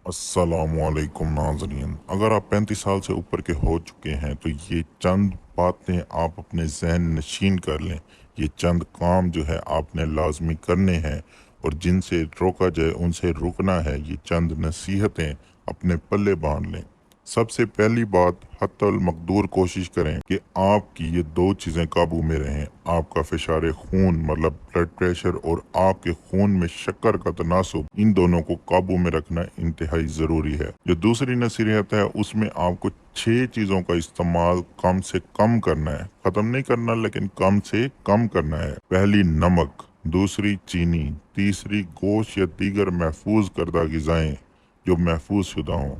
अस्सलामुअलैकुम नाज़रीन, अगर आप 35 साल से ऊपर के हो चुके हैं तो ये चंद बातें आप अपने जहन नशीन कर लें। ये चंद काम जो है आपने लाजमी करने हैं और जिनसे रोका जाए उनसे रुकना है। ये चंद नसीहतें अपने पल्ले बांध लें। सबसे पहली बात, हत्तल मकदूर कोशिश करें कि आपकी ये दो चीज़ें काबू में रहें। आपका फिशार खून मतलब ब्लड प्रेशर और आपके खून में शक्कर का तनासुब, इन दोनों को काबू में रखना इंतहाई ज़रूरी है। जो दूसरी नसीहत है उसमें आपको 6 चीज़ों का इस्तेमाल कम से कम करना है। ख़त्म नहीं करना लेकिन कम से कम करना है। पहली नमक, दूसरी चीनी, तीसरी गोश्त या दीगर महफूज करदा ग़िज़ाएँ जो महफूज शुदा हों,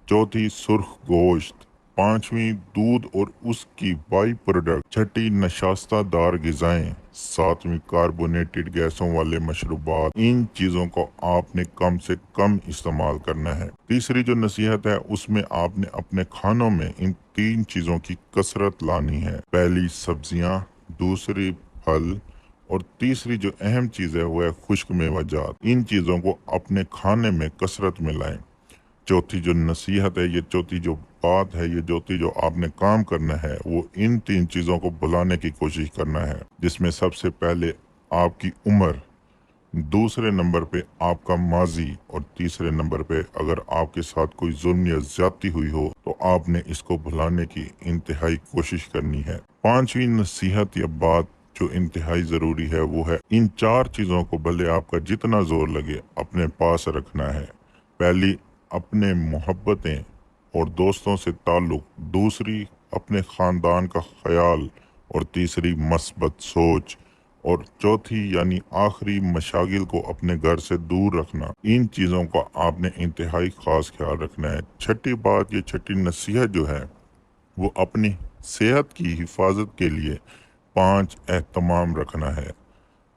चौथी सुर्ख गोश्त, पांचवी दूध और उसकी बाई प्रोडक्ट, छठी नशास्ता दार ग़िज़ाएँ, सातवीं कार्बोनेटेड गैसों वाले मशरूबात। इन चीज़ों को आपने कम से कम इस्तेमाल करना है। तीसरी जो नसीहत है उसमें आपने अपने खानों में इन 3 चीज़ों की कसरत लानी है। पहली सब्जियां, दूसरी फल और तीसरी जो अहम चीज़ है वो है खुश्क मेवाजात। इन चीज़ों को अपने खाने में कसरत में लाएं। चौथी जो नसीहत है, ये चौथी जो बात है, ये चौथी जो आपने काम करना है वो इन 3 चीज़ों को भुलाने की कोशिश करना है, जिसमें सबसे पहले आपकी उम्र, दूसरे नंबर पे आपका माजी और तीसरे नंबर पे अगर आपके साथ कोई जुल्म या ज्यादती हुई हो तो आपने इसको भुलाने की इंतहाई कोशिश करनी है। पांचवी नसीहत या बात जो इंतहाई ज़रूरी है वो है इन 4 चीज़ों को भले आपका जितना जोर लगे अपने पास रखना है। पहली, अपने मोहब्बतें और दोस्तों से ताल्लुक़, दूसरी अपने ख़ानदान का ख्याल और तीसरी मस्बत सोच और चौथी यानी आखिरी मशागिल को अपने घर से दूर रखना। इन चीज़ों का आपने इंतहाई ख़ास ख्याल रखना है। छठी बात, ये छठी नसीहत जो है वो अपनी सेहत की हिफाजत के लिए 5 एहतमाम रखना है।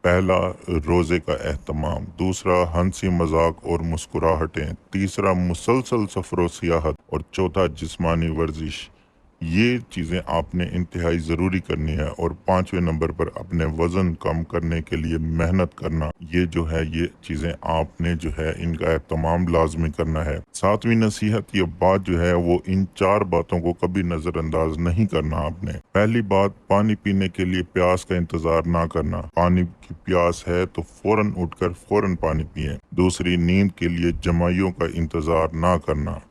पहला, रोज़े का एहतमाम, दूसरा हंसी मजाक और मुस्कुराहटें, तीसरा मुसलसल सफ़र व सियाहत और चौथा जिस्मानी वर्जिश। ये चीज़ें आपने इंतहाई ज़रूरी करनी है। और 5वें नंबर पर अपने वज़न कम करने के लिए मेहनत करना। ये जो है ये चीज़ें आपने जो है इनका एहतमाम लाजमी करना है। 7वीं नसीहत ये बात जो है वो इन 4 बातों को कभी नज़रअंदाज नहीं करना आपने। पहली बात, पानी पीने के लिए प्यास का इंतज़ार ना करना। पानी की प्यास है तो फ़ौरन उठकर फ़ौरन पानी पिए। दूसरी, नींद के लिए जमाइयों का इंतज़ार ना करना।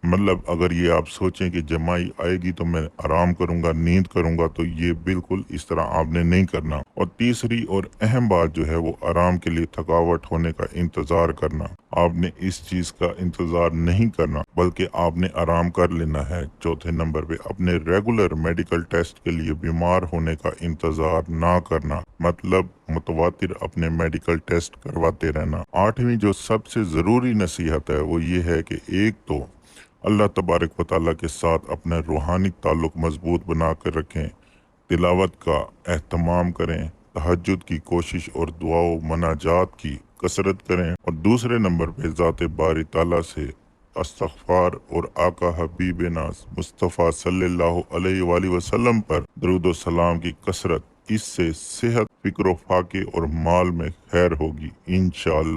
मतलब अगर ये आप सोचें कि जमाई आएगी तो मैं आराम करूंगा, नींद करूंगा, तो ये बिल्कुल इस तरह आपने नहीं करना। और तीसरी और अहम बात जो है वो आराम के लिए थकावट होने का इंतज़ार करना। आपने इस चीज़ का इंतज़ार नहीं करना बल्कि आपने आराम कर लेना है। चौथे नंबर पे अपने रेगुलर मेडिकल टेस्ट के लिए बीमार होने का इंतज़ार ना करना, मतलब मुतवातिर अपने मेडिकल टेस्ट करवाते रहना। 8वीं जो सबसे ज़रूरी नसीहत है वो ये है कि एक तो अल्लाह तबारक व तआला के साथ अपना रूहानी ताल्लुक़ मजबूत बना कर रखें, तिलावत का एहतमाम करें, तहज्जुद की कोशिश और दुआ व मनाजात की कसरत करें। और दूसरे नंबर पे ज़ात बारी ताला से इस्तग़फ़ार और आका हबीब नाज़ मुस्तफ़ा सल्लल्लाहु अलैहि वसल्लम पर दरूद व सलाम की कसरत। इससे सेहत, फ़िक्र व फाके और माल में खैर होगी इंशाअल्लाह।